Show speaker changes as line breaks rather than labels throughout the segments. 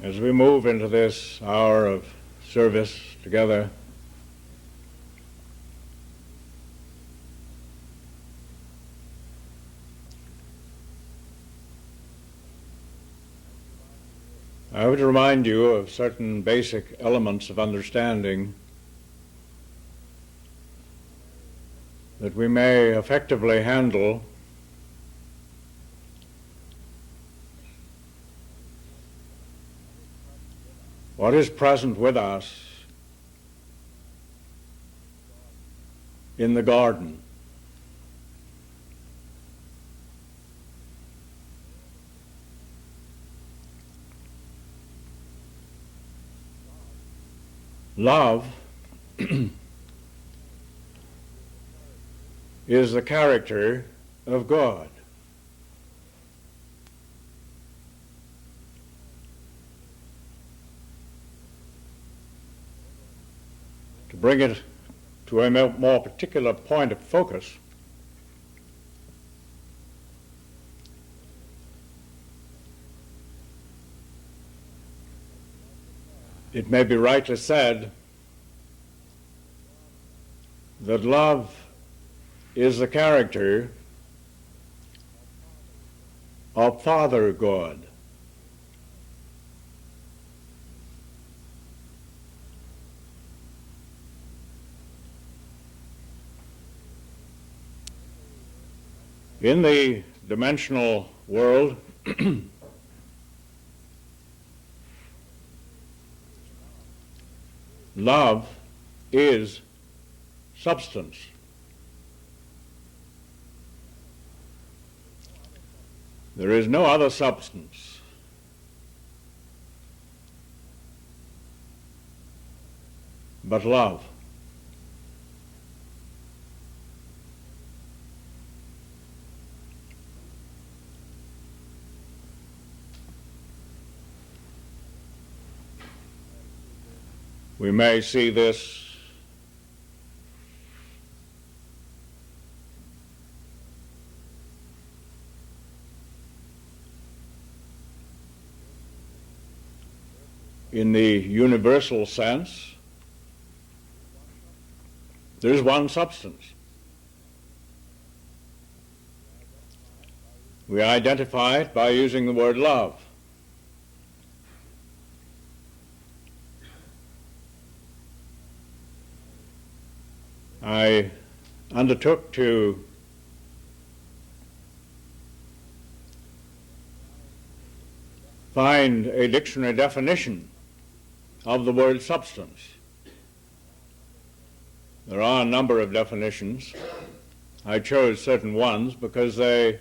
As we move into this hour of service together, I would remind you of certain basic elements of understanding that we may effectively handle what is present with us in the garden. Love is the character of God. To bring it to a more particular point of focus, it may be rightly said that love is the character of Father God. In the dimensional world, love is substance. There is no other substance but love. We may see this in the universal sense. There is one substance. We identify it by using the word love. I undertook to find a dictionary definition of the word substance. There are a number of definitions. I chose certain ones because they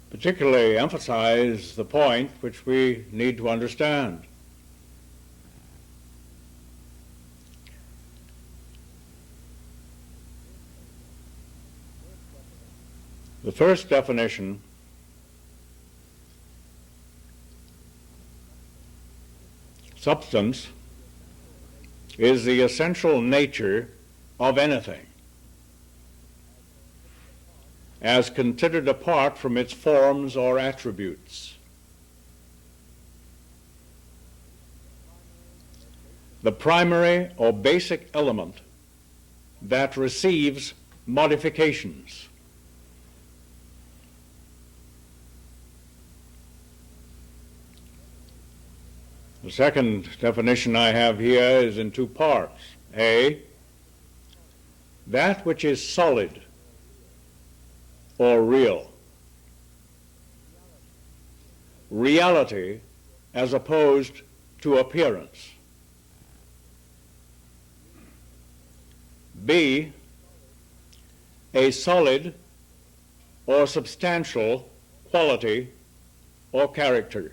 particularly emphasize the point which we need to understand. The first definition substance is the essential nature of anything, as considered apart from its forms or attributes. The primary or basic element that receives modifications. The second definition I have here is in two parts. A, that which is solid or real. Reality as opposed to appearance. B, a solid or substantial quality or character.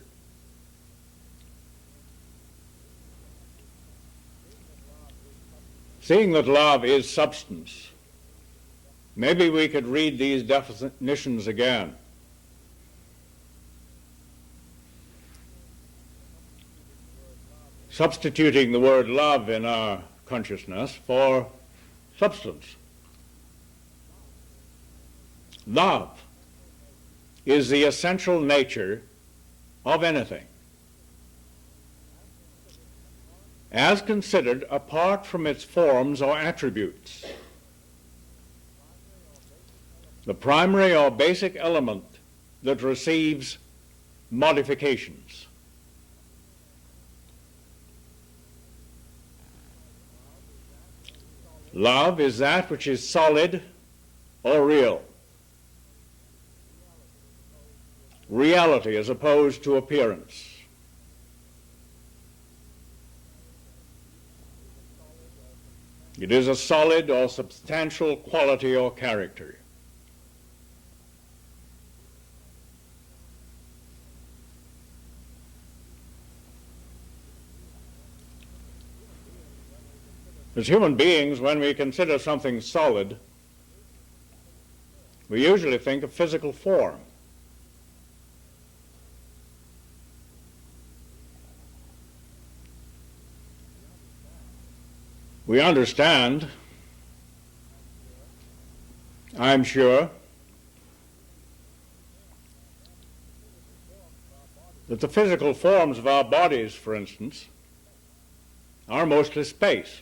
Seeing that love is substance, maybe we could read these definitions again. Substituting the word love in our consciousness for substance. Love is the essential nature of anything. as considered apart from its forms or attributes. The primary or basic element that receives modifications. Love is that which is solid or real. Reality as opposed to appearance. It is a solid or substantial quality or character. As human beings, when we consider something solid, we usually think of physical form. We understand, I'm sure, that the physical forms of our bodies, for instance, are mostly space.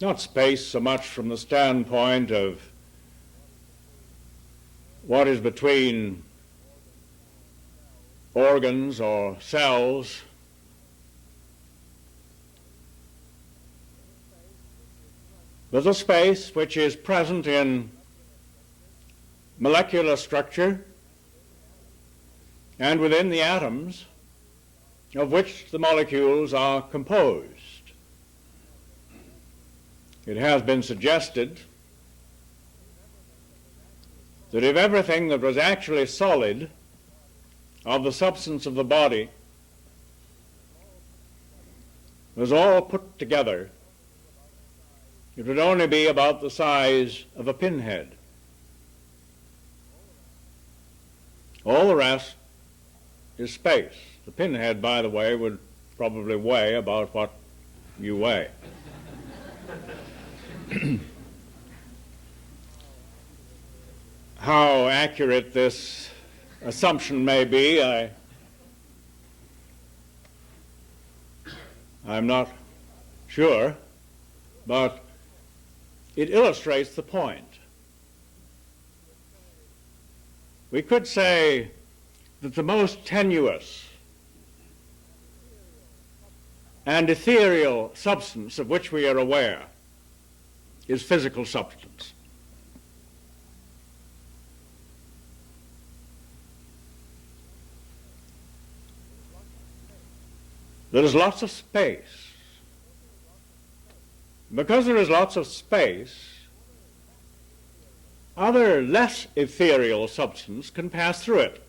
Not space so much from the standpoint of what is between organs or cells, but the space which is present in molecular structure and within the atoms of which the molecules are composed. It has been suggested that if everything that was actually solid of the substance of the body was all put together, it would only be about the size of a pinhead. All the rest is space. The pinhead, by the way, would probably weigh about what you weigh. How accurate this assumption may be, I'm not sure, but it illustrates the point. We could say that the most tenuous and ethereal substance of which we are aware is physical substance. There is lots of space. Because there is lots of space, other less ethereal substance can pass through it.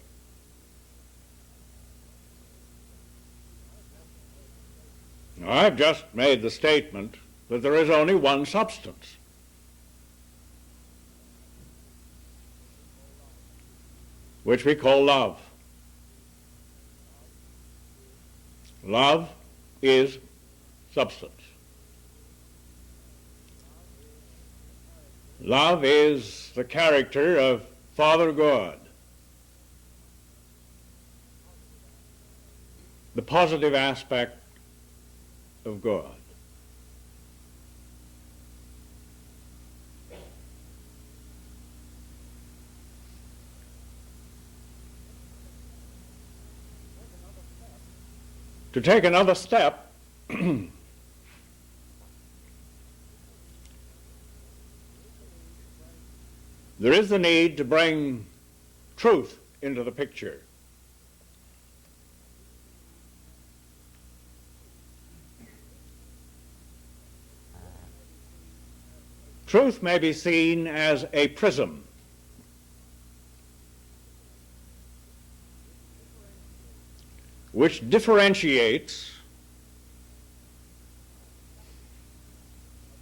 Now, I've just made the statement that there is only one substance. Which we call love. Love is substance. Love is the character of Father God, the positive aspect of God. To take another step, there is the need to bring truth into the picture. Truth may be seen as a prism. Which differentiates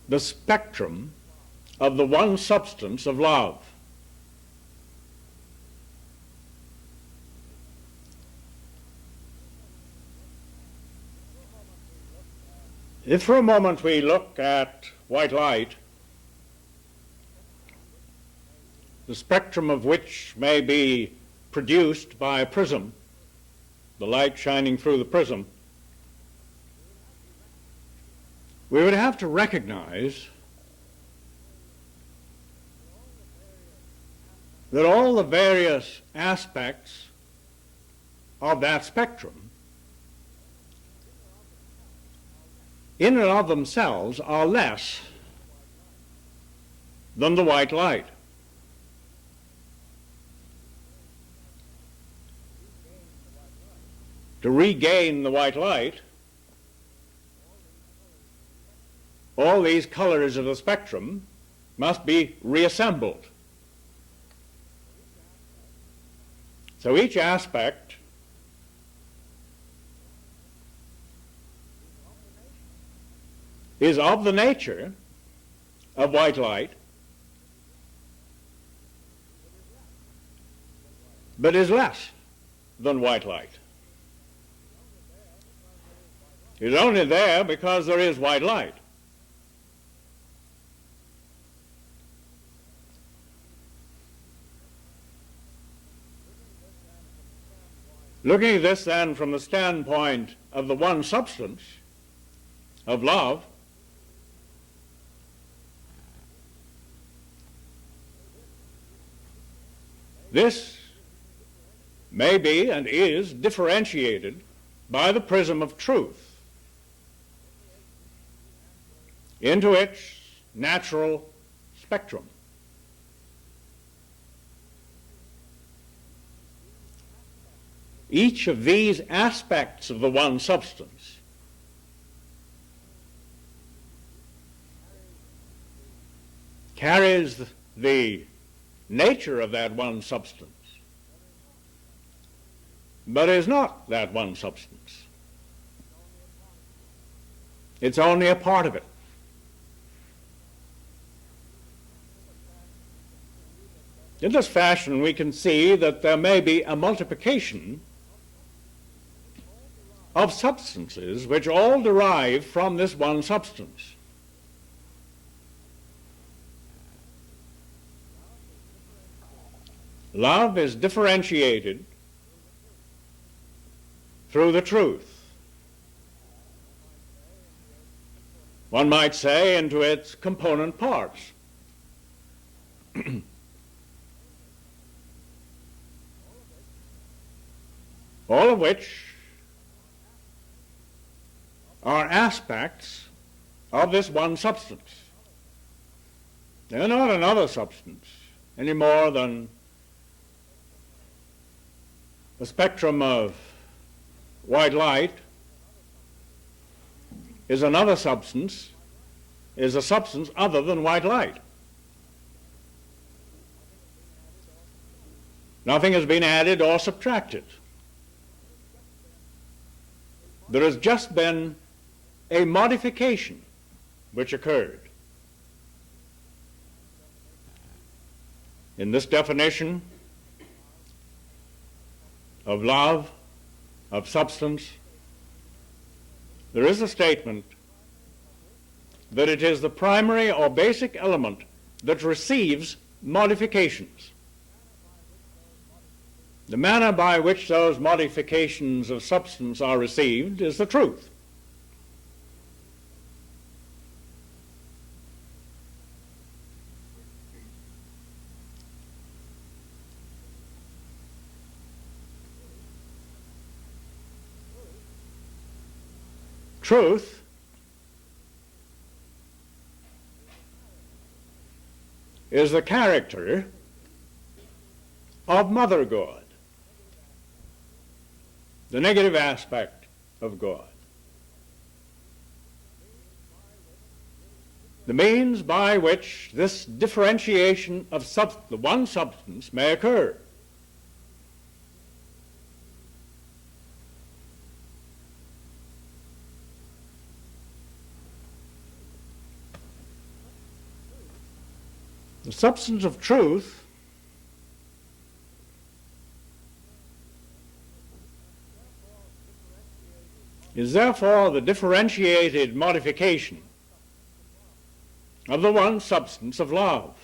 the spectrum of the one substance of love. If for a moment we look at white light, the spectrum of which may be produced by a prism, the light shining through the prism, we would have to recognize that all the various aspects of that spectrum in and of themselves are less than the white light. To regain the white light, all these colors of the spectrum must be reassembled. So each aspect is of the nature of white light, but is less than white light. It's only there because there is white light. Looking at this then from the standpoint of the one substance of love, this may be and is differentiated by the prism of truth into its natural spectrum. Each of these aspects of the one substance carries the nature of that one substance, but is not that one substance. It's only a part of it. In this fashion, we can see that there may be a multiplication of substances which all derive from this one substance. Love is differentiated through the truth. One might say into its component parts. All of which are aspects of this one substance. They're not another substance any more than the spectrum of white light is another substance, is a substance other than white light. Nothing has been added or subtracted. There has just been a modification which occurred. In this definition of love, of substance, there is a statement that it is the primary or basic element that receives modifications. The manner by which those modifications of substance are received is the truth. Truth is the character of Mother God, the negative aspect of God, the means by which this differentiation of the one substance may occur. The substance of truth is therefore the differentiated modification of the one substance of love.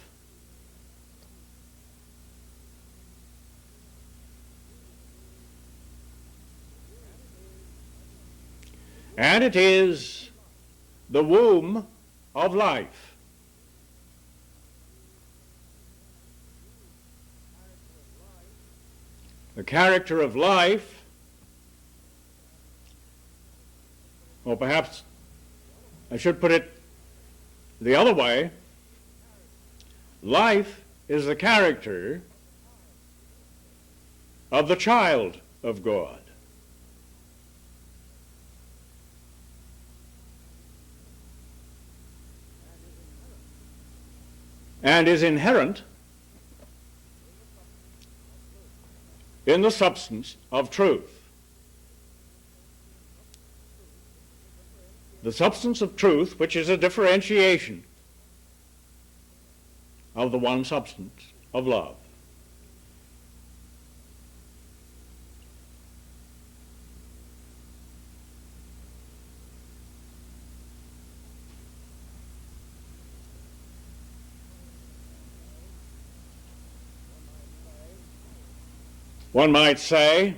And it is the womb of life. The character of life, or perhaps I should put it the other way, life is the character of the child of God. And is inherent in the substance of truth. The substance of truth, which is a differentiation of the one substance of love. One might say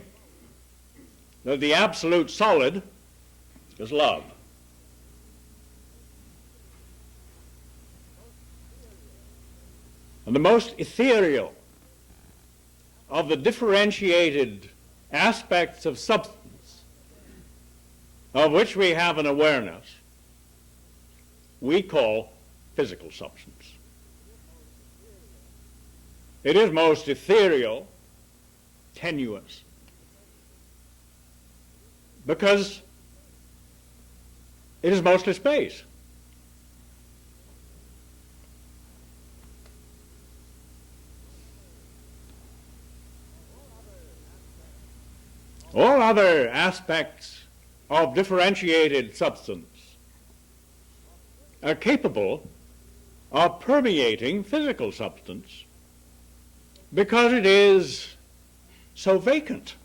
that the absolute solid is love. And the most ethereal of the differentiated aspects of substance of which we have an awareness, we call physical substance. It is most ethereal, tenuous, because it is mostly space. All other aspects of differentiated substance are capable of permeating physical substance because it is so vacant.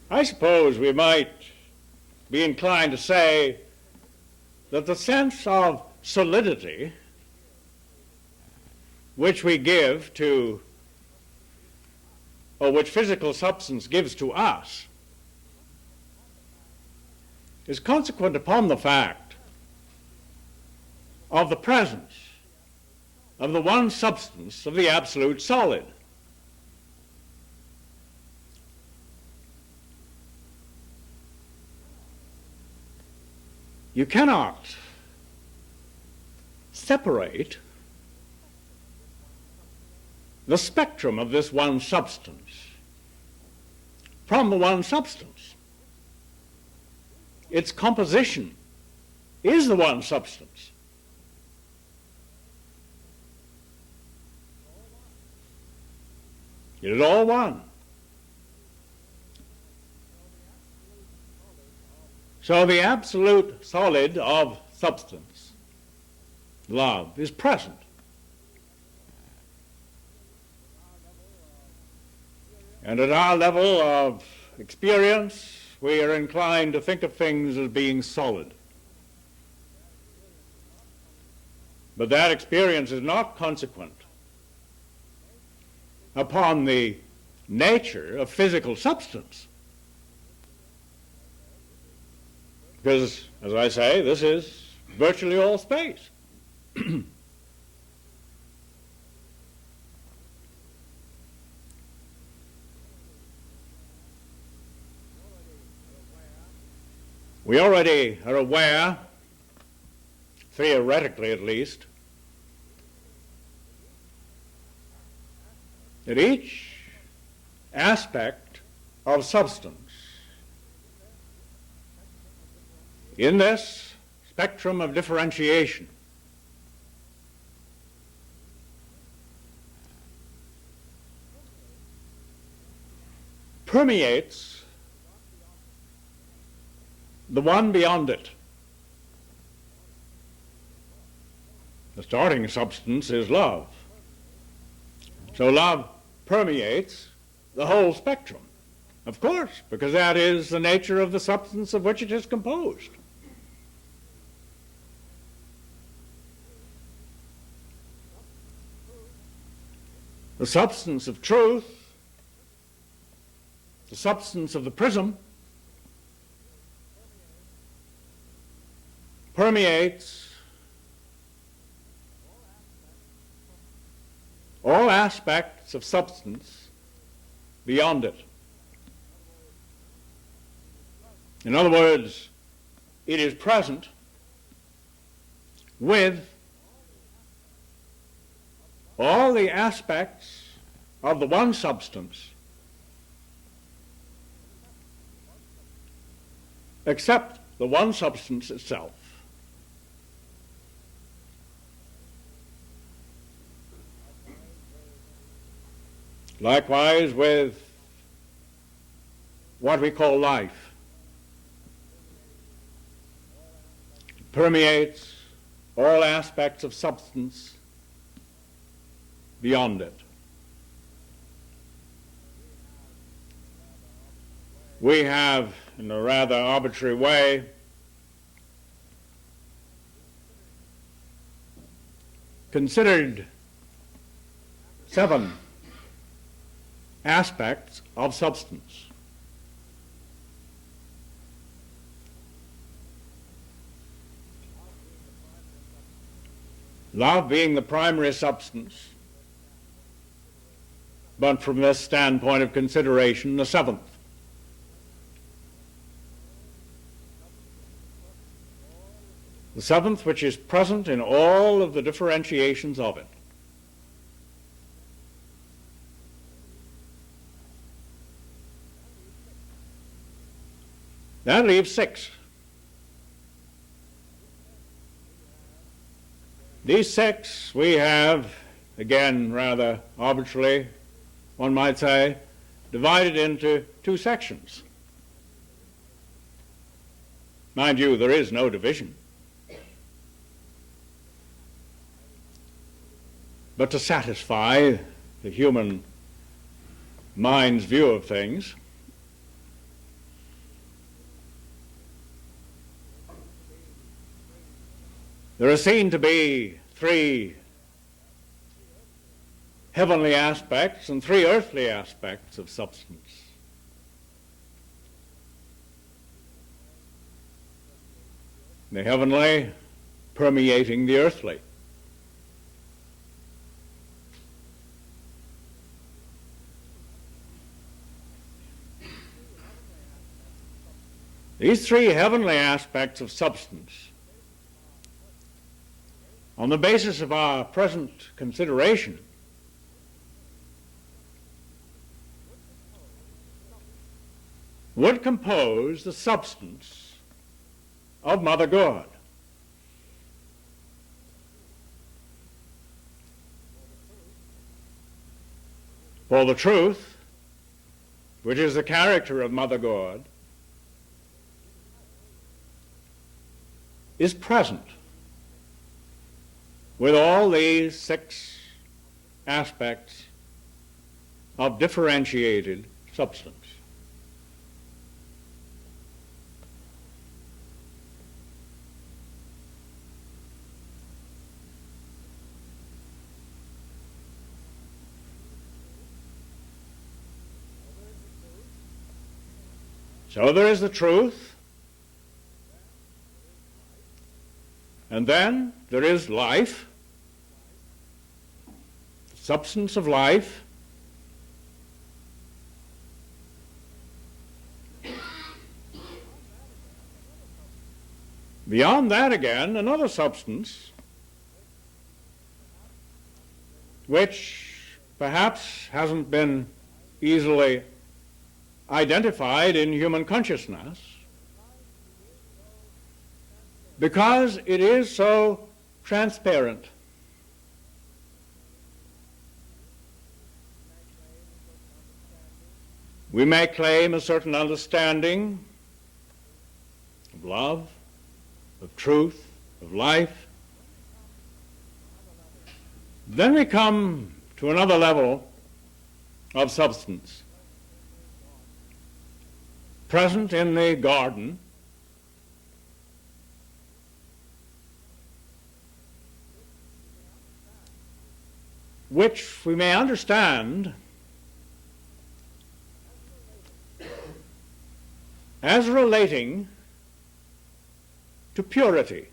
I suppose we might be inclined to say that the sense of solidity which we give to, or which physical substance gives to us, is consequent upon the fact of the presence of the one substance of the absolute solid. You cannot separate the spectrum of this one substance from the one substance. Its composition is the one substance. It is all one. So the absolute solid of substance, love, is present. And at our level of experience, we are inclined to think of things as being solid. But that experience is not consequent upon the nature of physical substance. Because, as I say, this is virtually all space. We already are aware, theoretically at least, that each aspect of substance in this spectrum of differentiation permeates the one beyond it. The starting substance is love. So love permeates the whole spectrum, of course, because that is the nature of the substance of which it is composed. The substance of truth, the substance of the prism, permeates all aspects of substance beyond it. In other words, it is present with all the aspects of the one substance except the one substance itself. Likewise with what we call life. It permeates all aspects of substance beyond it. We have, in a rather arbitrary way, considered 7 aspects of substance. Love being the primary substance, but from this standpoint of consideration, the 7th. The 7th, which is present in all of the differentiations of it. That leaves 6. These 6 we have, again rather arbitrarily, one might say, divided into 2 sections. Mind you, there is no division. But to satisfy the human mind's view of things, there are seen to be 3 heavenly aspects and 3 earthly aspects of substance. The heavenly permeating the earthly. These 3 heavenly aspects of substance, on the basis of our present consideration, would compose the substance of Mother God. For the truth, which is the character of Mother God, is present with all these 6 aspects of differentiated substance. So there is the truth, and then there is life, the substance of life, beyond that again, another substance which perhaps hasn't been easily identified in human consciousness because it is so transparent. We may claim a certain understanding of love, of truth, of life. Then we come to another level of substance, present in the garden, which we may understand as relating to purity.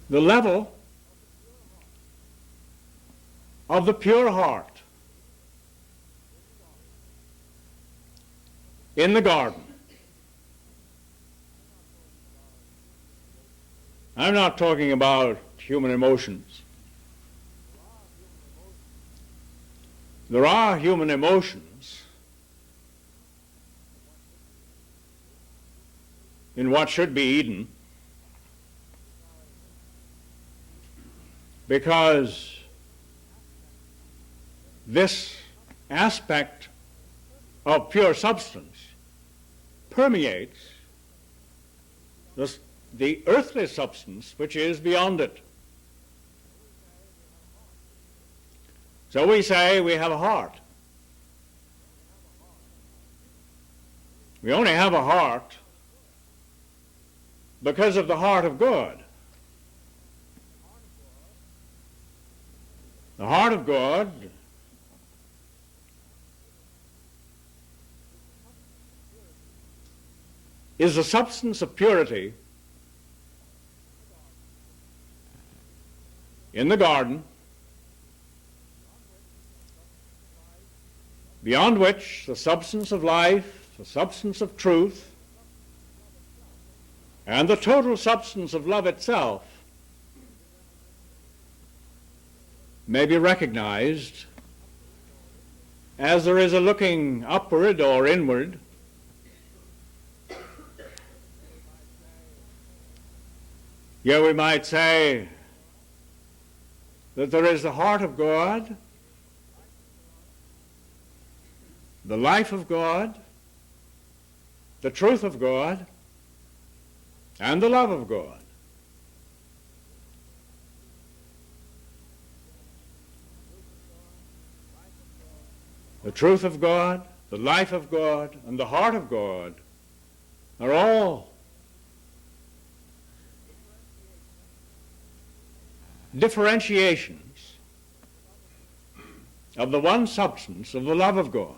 the level of the pure heart in the garden. I'm not talking about human emotions. There are human emotions in what should be Eden, because this aspect of pure substance permeates the earthly substance which is beyond it. So we say we have a heart. We only have a heart because of the heart of God. The heart of God is the substance of purity in the garden, beyond which the substance of life, the substance of truth, and the total substance of love itself may be recognized as there is a looking upward or inward. Here we might say that there is the heart of God, the life of God, the truth of God, and the love of God. The truth of God, the life of God, and the heart of God are all differentiations of the one substance of the love of God.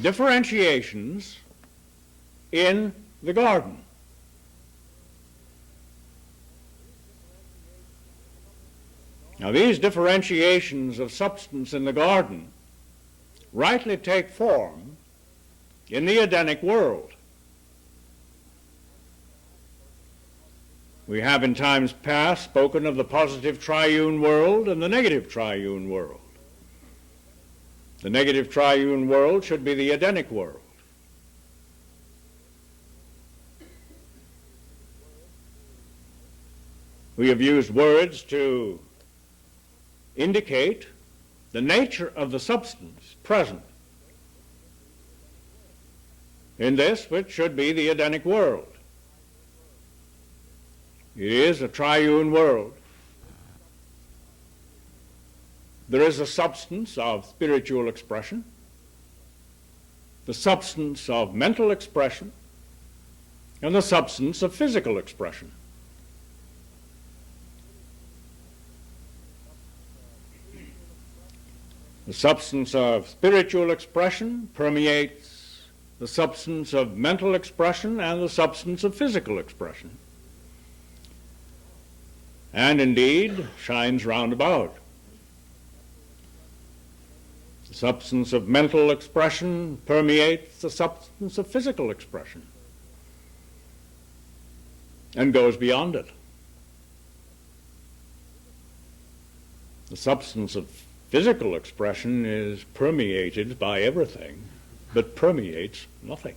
Differentiations in the garden. Now, these differentiations of substance in the garden rightly take form in the Edenic world. We have in times past spoken of the positive triune world and the negative triune world. The negative triune world should be the Edenic world. We have used words to indicate the nature of the substance present in this which should be the Edenic world. It is a triune world. There is a substance of spiritual expression, the substance of mental expression, and the substance of physical expression. The substance of spiritual expression permeates the substance of mental expression and the substance of physical expression, and indeed shines round about. The substance of mental expression permeates the substance of physical expression and goes beyond it. The substance of physical expression is permeated by everything, but permeates nothing.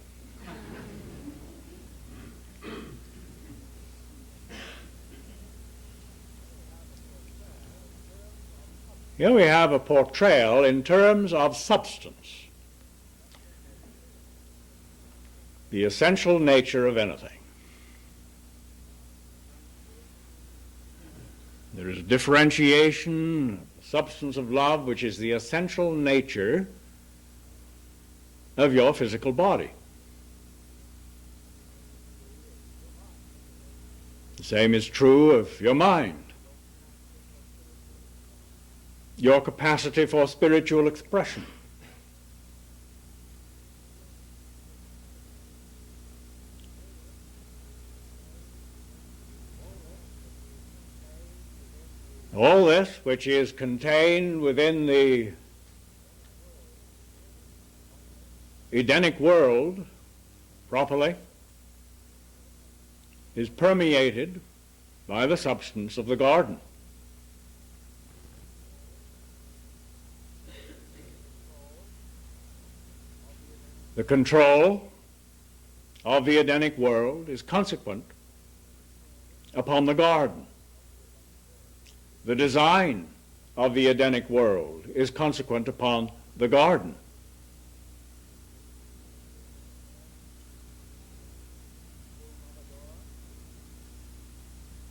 Here we have a portrayal in terms of substance, the essential nature of anything. There is a differentiation, substance of love, which is the essential nature of your physical body. The same is true of your mind, your capacity for spiritual expression. All this, which is contained within the Edenic world properly, is permeated by the substance of the garden. The control of the Edenic world is consequent upon the garden. The design of the Edenic world is consequent upon the garden.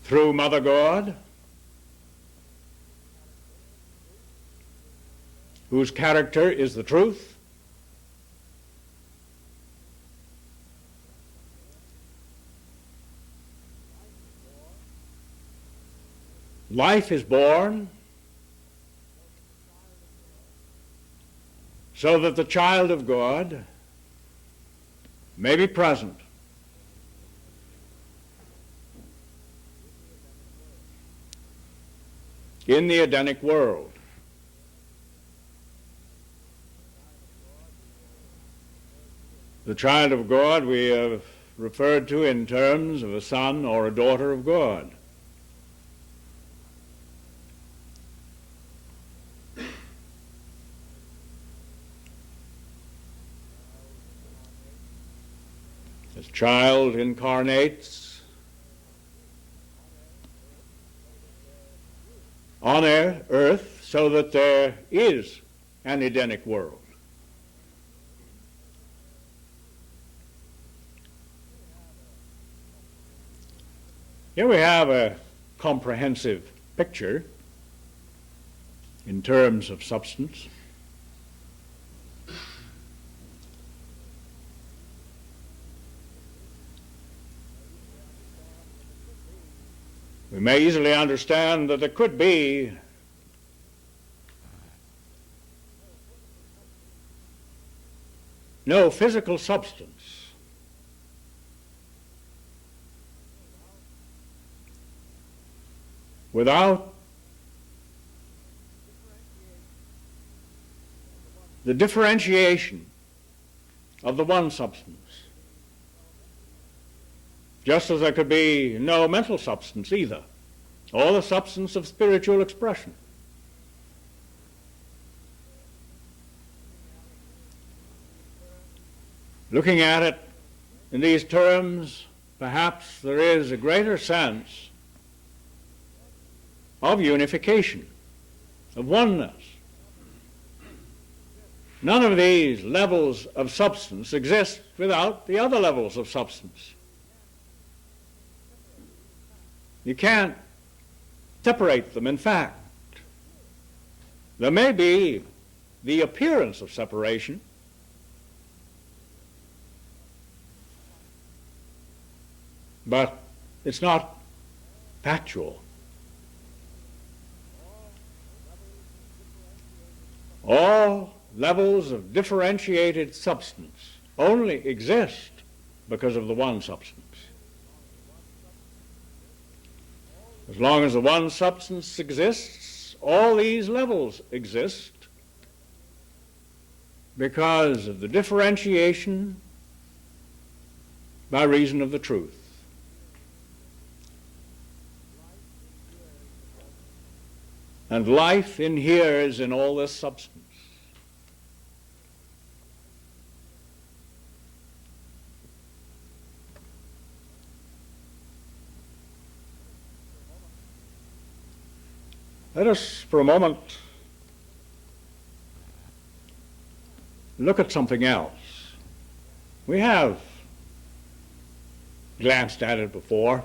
Through Mother God, whose character is the truth, life is born so that the child of God may be present in the Edenic world. The child of God we have referred to in terms of a son or a daughter of God. As child incarnates on earth so that there is an Edenic world. Here we have a comprehensive picture in terms of substance. We may easily understand that there could be no physical substance without the differentiation of the one substance. Just as there could be no mental substance either, or the substance of spiritual expression. Looking at it in these terms, perhaps there is a greater sense of unification, of oneness. None of these levels of substance exist without the other levels of substance. You can't separate them. In fact, there may be the appearance of separation, but it's not factual. All levels of differentiated substance only exist because of the one substance. As long as the one substance exists, all these levels exist because of the differentiation by reason of the truth. And life inheres in all this substance. Let us, for a moment, look at something else. We have glanced at it before.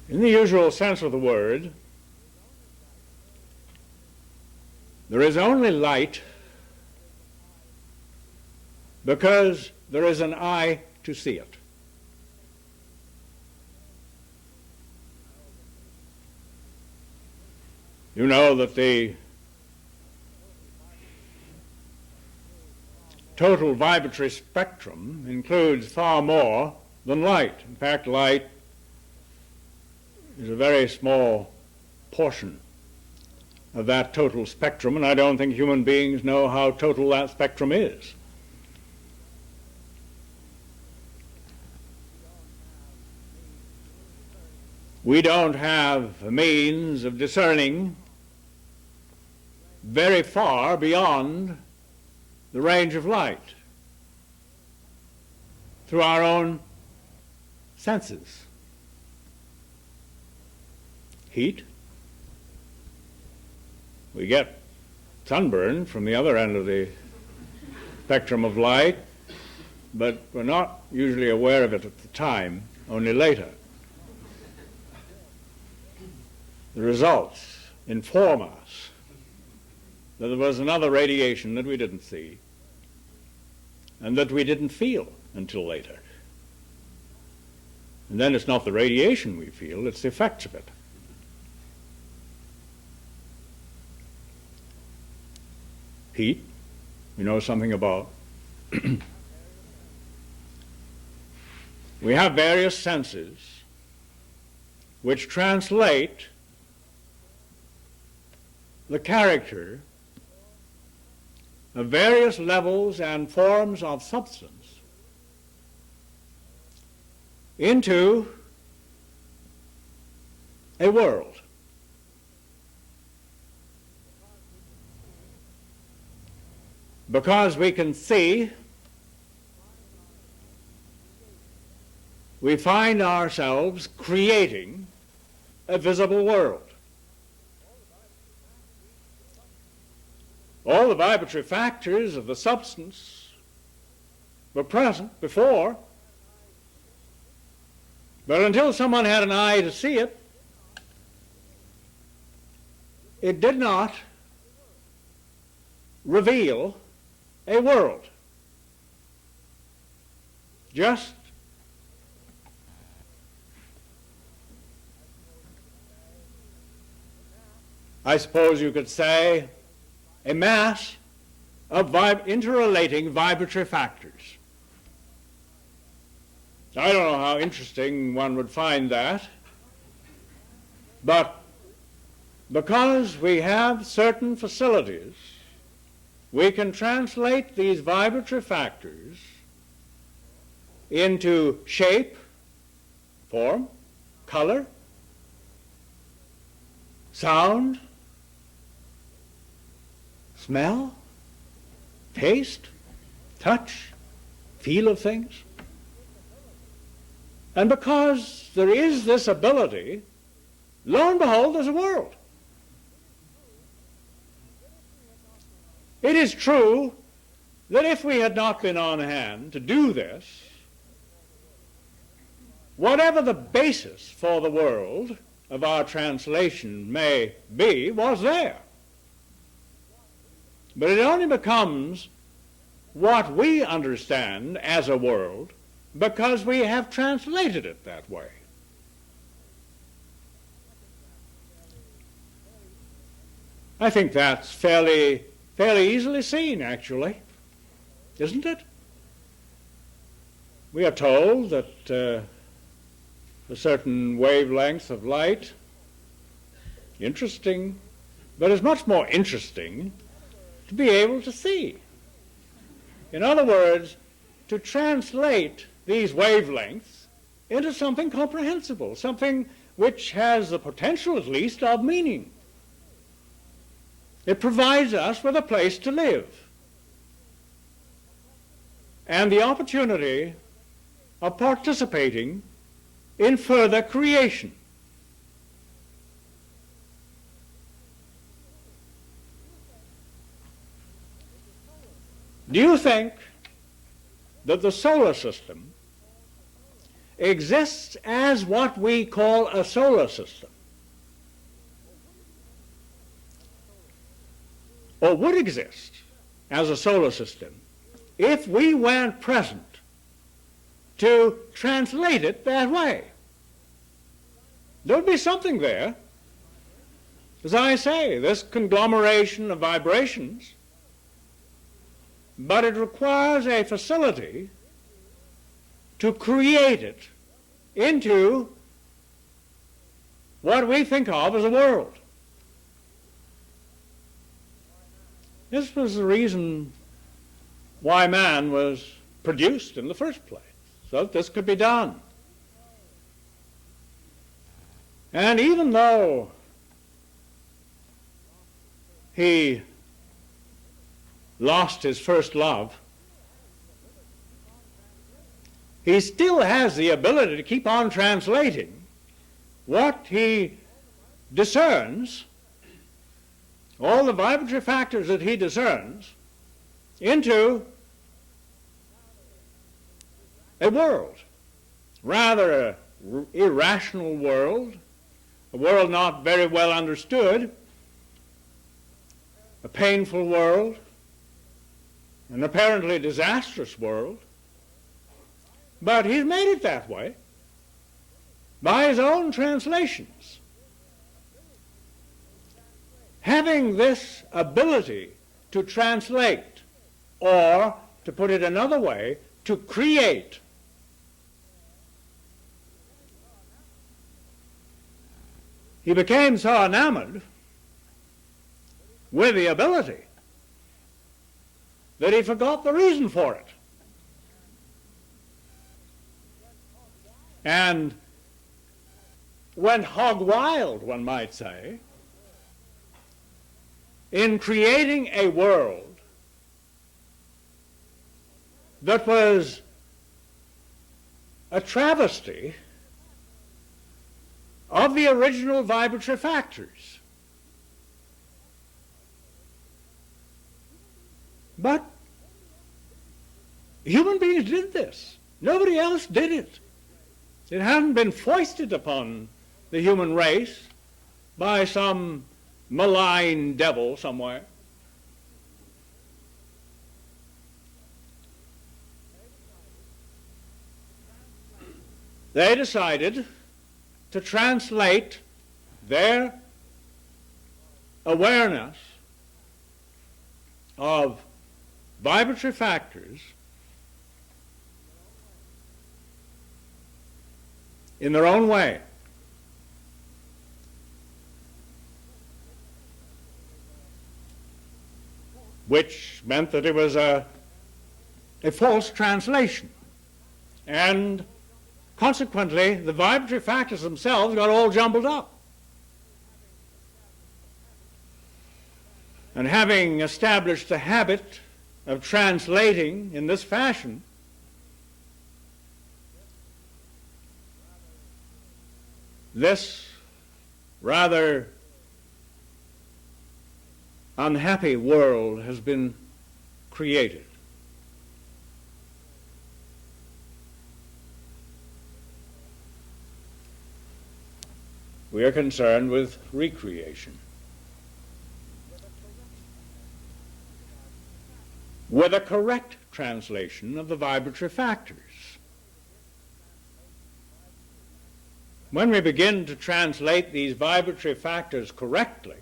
In the usual sense of the word, there is only light because there is an eye to see it. You know that the total vibratory spectrum includes far more than light. In fact, light is a very small portion of that total spectrum, and I don't think human beings know how total that spectrum is. We don't have a means of discerning very far beyond the range of light through our own senses. Heat. We get sunburn from the other end of the spectrum of light, but we're not usually aware of it at the time, only later. The results inform us that there was another radiation that we didn't see and that we didn't feel until later. And then it's not the radiation we feel, it's the effects of it. Heat, we know something about. We have various senses which translate the character of various levels and forms of substance into a world. Because we can see, we find ourselves creating a visible world. All the vibratory factors of the substance were present before, but until someone had an eye to see it, it did not reveal a world. Just I suppose you could say a mass of interrelating vibratory factors. I don't know how interesting one would find that, but because we have certain facilities, we can translate these vibratory factors into shape, form, color, sound, smell, taste, touch, feel of things. And because there is this ability, lo and behold, there's a world. It is true that if we had not been on hand to do this, whatever the basis for the world of our translation may be was there. But it only becomes what we understand as a world because we have translated it that way. I think that's fairly easily seen, actually, isn't it? We are told that a certain wavelength of light, interesting, but it's much more interesting to be able to see. In other words, to translate these wavelengths into something comprehensible, something which has the potential, at least, of meaning. It provides us with a place to live and the opportunity of participating in further creation. Do you think that the solar system exists as what we call a solar system, or would exist as a solar system if we weren't present to translate it that way? There would be something there. As I say, this conglomeration of vibrations but it requires a facility to create it into what we think of as a world. This was the reason why man was produced in the first place, so that this could be done. And even though he lost his first love, he still has the ability to keep on translating what he discerns, all the vibratory factors that he discerns, into a world, rather an irrational world, a world not very well understood, a painful world, an apparently disastrous world. But he's made it that way by his own translations. Having this ability to translate, or, to put it another way, to create, he became so enamored with the ability that he forgot the reason for it. And went hog wild, one might say, in creating a world that was a travesty of the original vibratory factors. But human beings did this. Nobody else did it. It hadn't been foisted upon the human race by some malign devil somewhere. They decided to translate their awareness of vibratory factors in their own way. Which meant that it was a false translation. And consequently, the vibratory factors themselves got all jumbled up. And having established the habit of translating in this fashion, this rather unhappy world has been created. We are concerned with recreation, with a correct translation of the vibratory factors. When we begin to translate these vibratory factors correctly,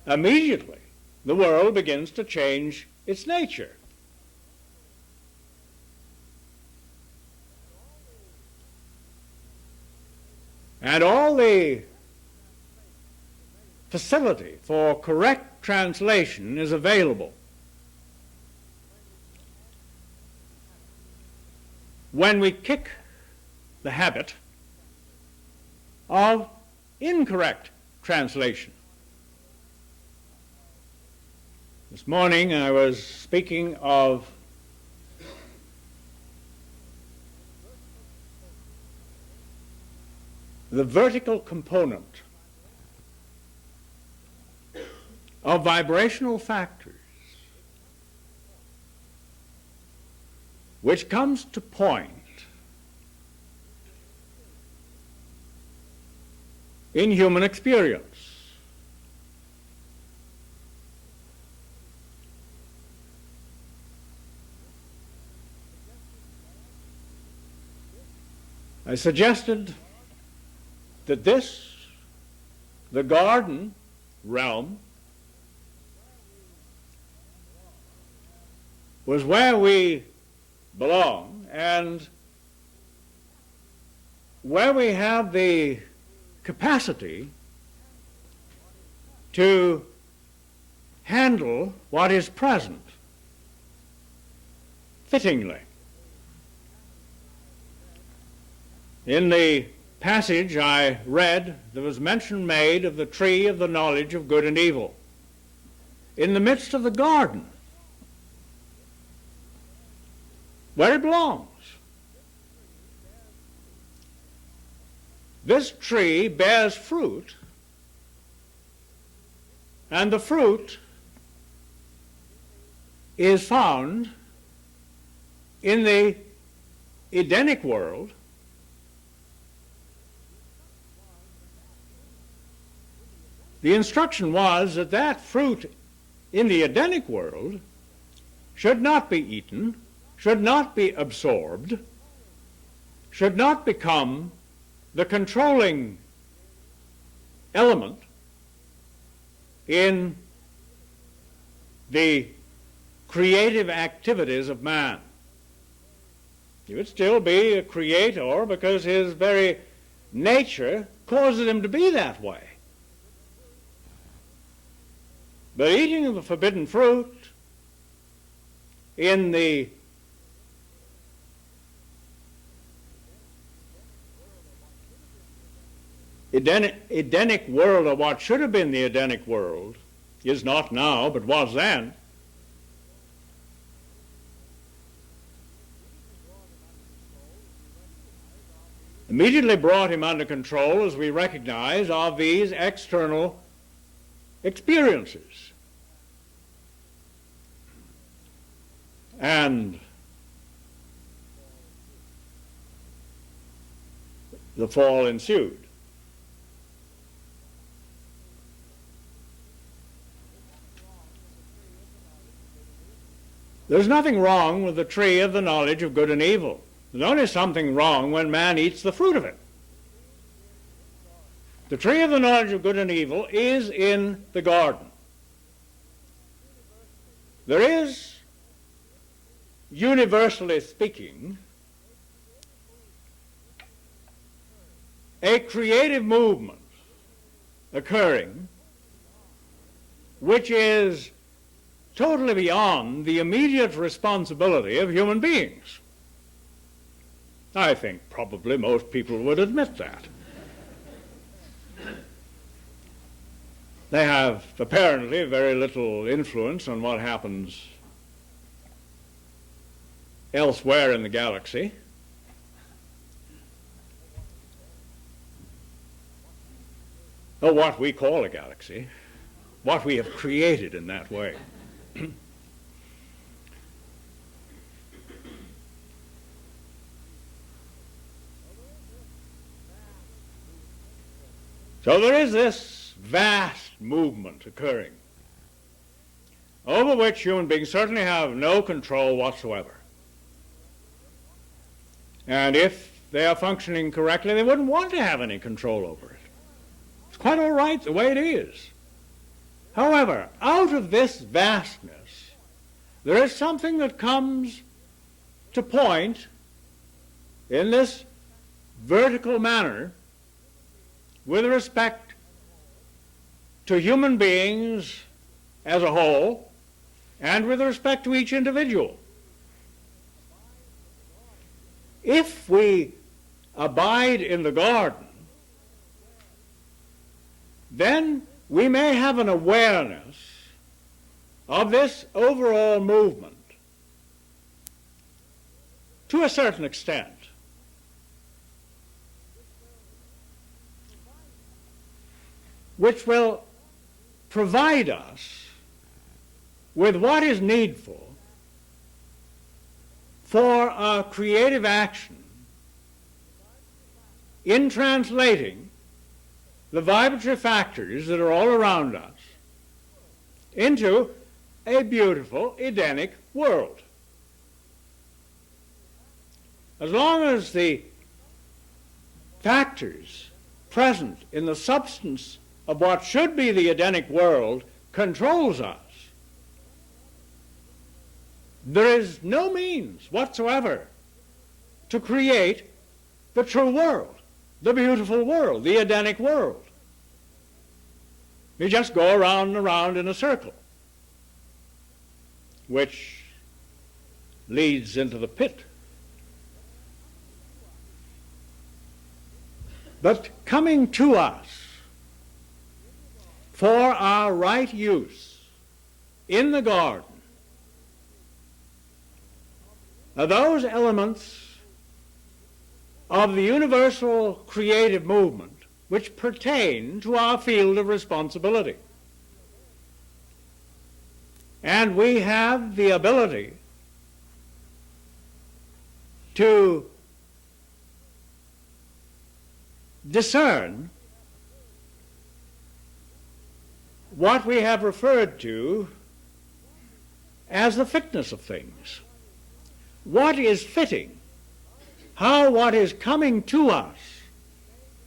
immediately the world begins to change its nature. And all the facility for correct translation is available when we kick the habit of incorrect translation. This morning I was speaking of the vertical component of vibrational factors, which comes to point in human experience. I suggested that this, the garden realm, was where we belong and where we have the capacity to handle what is present fittingly. In the passage I read, there was mention made of the tree of the knowledge of good and evil in the midst of the garden, where it belongs. This tree bears fruit, and the fruit is found in the Edenic world, the instruction was that that fruit in the Edenic world should not be eaten, should not be absorbed, should not become the controlling element in the creative activities of man. He would still be a creator because his very nature causes him to be that way. But eating of the forbidden fruit in the Edenic world, or what should have been the Edenic world, is not now, but was then, immediately brought him under control, as we recognize, of these external experiences. And the fall ensued. There's nothing wrong with the tree of the knowledge of good and evil. There's only something wrong when man eats the fruit of it. The tree of the knowledge of good and evil is in the garden. There is, universally speaking, a creative movement occurring which is totally beyond the immediate responsibility of human beings. I think probably most people would admit that. They have apparently very little influence on what happens elsewhere in the galaxy. Or what we call a galaxy, what we have created in that way. So there is this vast movement occurring over which human beings certainly have no control whatsoever. And if they are functioning correctly, they wouldn't want to have any control over it. It's quite all right the way it is. However, out of this vastness, there is something that comes to point in this vertical manner with respect to human beings as a whole and with respect to each individual. If we abide in the garden, then we may have an awareness of this overall movement to a certain extent. Which will provide us with what is needful for a creative action in translating the vibratory factors that are all around us into a beautiful Edenic world. As long as the factors present in the substance of what should be the Edenic world controls us, there is no means whatsoever to create the true world, the beautiful world, the Edenic world. You just go around and around in a circle, which leads into the pit. But coming to us for our right use in the garden are those elements of the universal creative movement which pertain to our field of responsibility. And we have the ability to discern what we have referred to as the fitness of things. What is fitting? How what is coming to us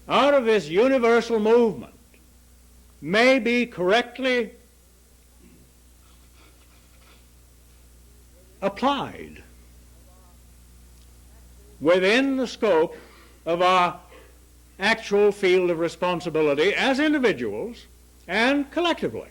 out of this universal movement may be correctly applied within the scope of our actual field of responsibility as individuals and collectively.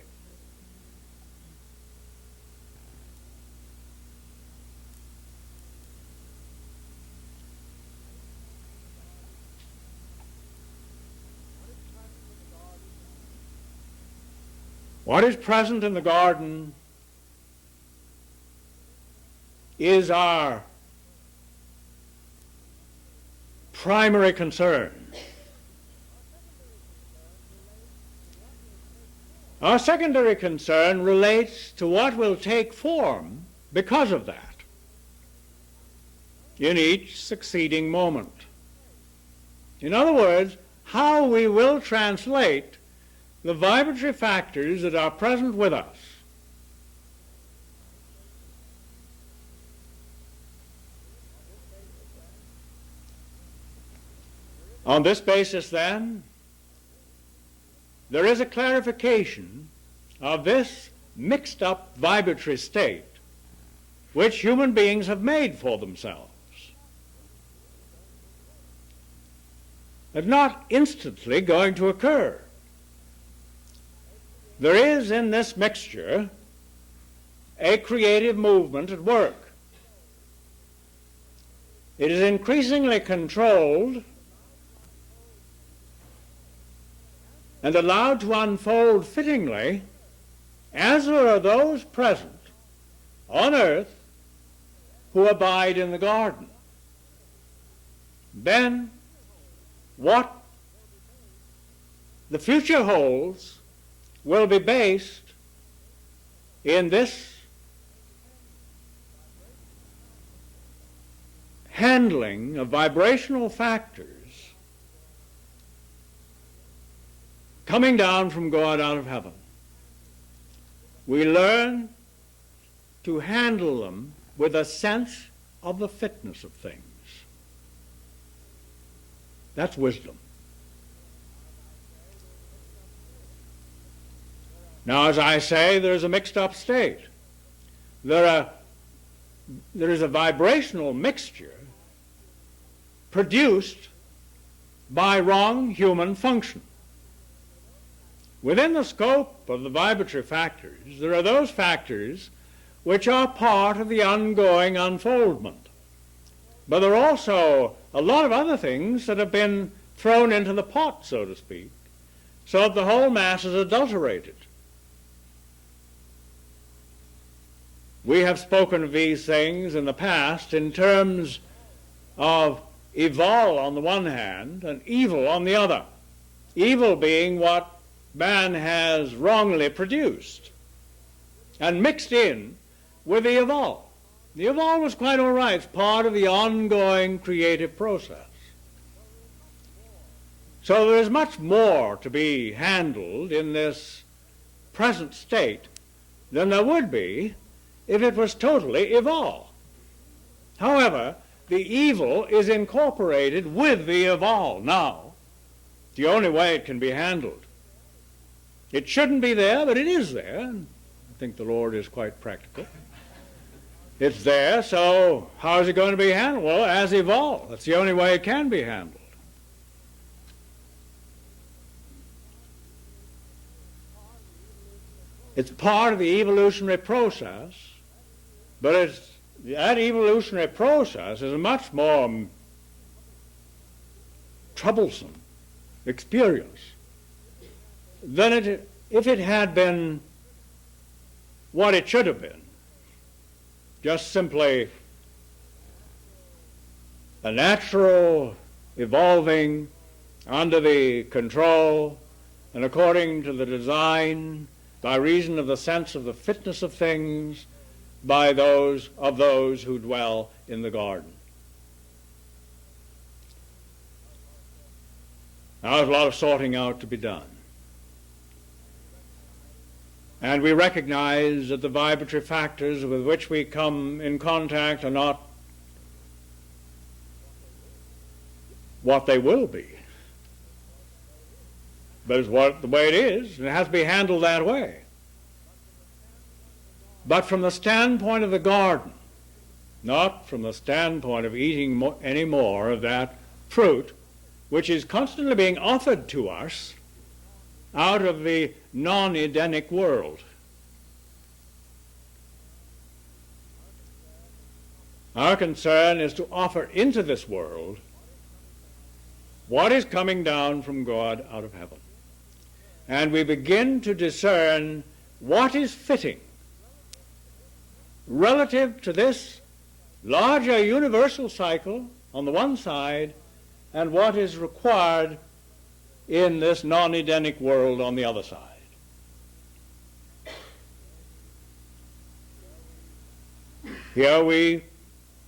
What is present in the garden is our primary concern. Our secondary concern relates to what will take form because of that in each succeeding moment. In other words, how we will translate the vibratory factors that are present with us on this basis, then, there is a clarification of this mixed up vibratory state which human beings have made for themselves. It's not instantly going to occur. There is in this mixture a creative movement at work. It is increasingly controlled and allowed to unfold fittingly as there are those present on earth who abide in the garden. Then what the future holds will be based in this handling of vibrational factors coming down from God out of heaven. We learn to handle them with a sense of the fitness of things. That's wisdom. Now, as I say, there's a mixed-up state. There is a vibrational mixture produced by wrong human function. Within the scope of the vibratory factors, there are those factors which are part of the ongoing unfoldment. But there are also a lot of other things that have been thrown into the pot, so to speak, so that the whole mass is adulterated. We have spoken of these things in the past in terms of evil on the one hand and evil on the other. Evil being what man has wrongly produced and mixed in with the evil. The evil was quite all right. It's part of the ongoing creative process. So there is much more to be handled in this present state than there would be if it was totally evil. However, the evil is incorporated with the evil now. The only way it can be handled. It shouldn't be there, but it is there. And I think the Lord is quite practical. It's there, so how is it going to be handled? Well, as evolved. That's the only way it can be handled. It's part of the evolutionary process, but that evolutionary process is a much more troublesome experience than if it had been what it should have been, just simply a natural evolving under the control and according to the design, by reason of the sense of the fitness of things, by those who dwell in the garden. Now there's a lot of sorting out to be done. And we recognize that the vibratory factors with which we come in contact are not what they will be. But it's the way it is, and it has to be handled that way. But from the standpoint of the garden, not from the standpoint of eating any more of that fruit, which is constantly being offered to us out of the non-Edenic world. Our concern is to offer into this world what is coming down from God out of heaven. And we begin to discern what is fitting relative to this larger universal cycle on the one side, and what is required in this non-Edenic world on the other side. Here we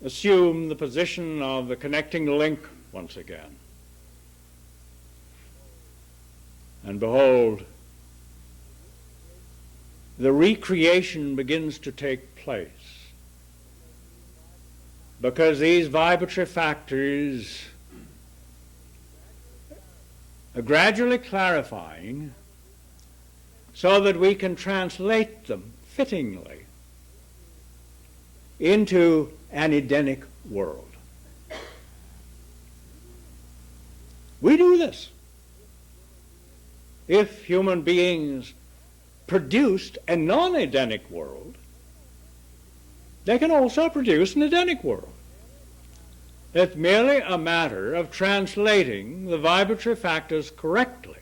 assume the position of the connecting link once again. And behold, the recreation begins to take place, because these vibratory factors are gradually clarifying so that we can translate them fittingly into an Edenic world. We do this. If human beings produced a non-Edenic world, they can also produce an Edenic world. It's merely a matter of translating the vibratory factors correctly.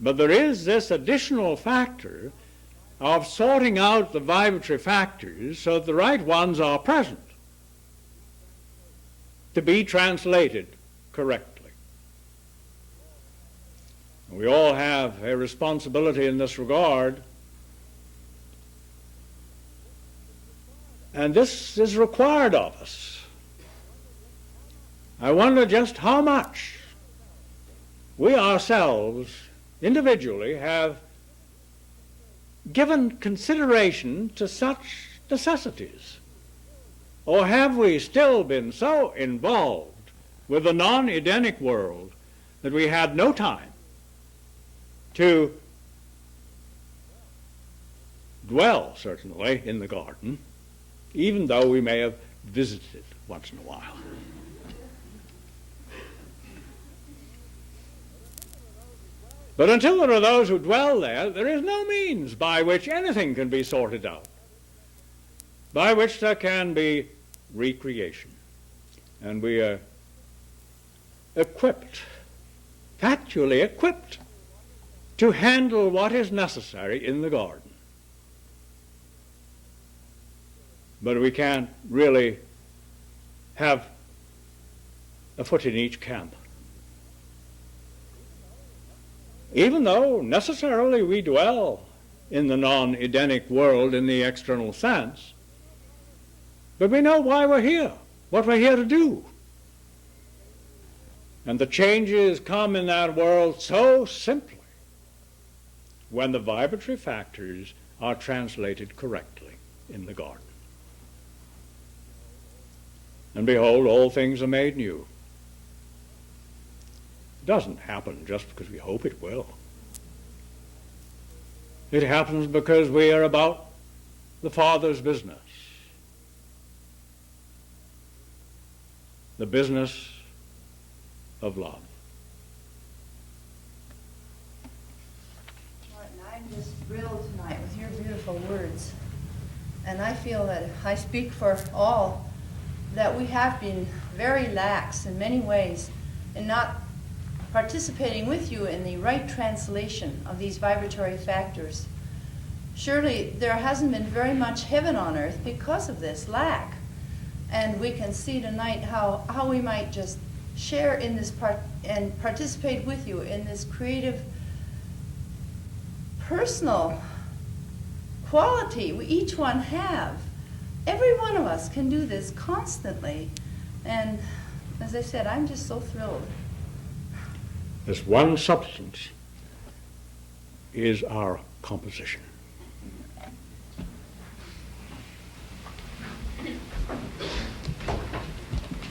But there is this additional factor of sorting out the vibratory factors so that the right ones are present to be translated correctly. We all have a responsibility in this regard, and this is required of us. I wonder just how much we ourselves individually have given consideration to such necessities. Or have we still been so involved with the non-Edenic world that we had no time to dwell, certainly, in the garden, even though we may have visited it once in a while? But until there are those who dwell there, there is no means by which anything can be sorted out, by which there can be recreation. And we are equipped, factually equipped, to handle what is necessary in the garden. But we can't really have a foot in each camp. Even though necessarily we dwell in the non-Edenic world in the external sense, but we know why we're here, what we're here to do. And the changes come in that world so simply when the vibratory factors are translated correctly in the garden. And behold, all things are made new. It doesn't happen just because we hope it will. It happens because we are about the Father's business. the business of love.
Martin, I'm just thrilled tonight with your beautiful words. And I feel that I speak for all that we have been very lax in many ways in not participating with you in the right translation of these vibratory factors. Surely there hasn't been very much heaven on earth because of this lack. And we can see tonight how we might just share in this part and participate with you in this creative, personal quality we each one have. Every one of us can do this constantly. And as I said, I'm just so thrilled.
This one substance is our composition.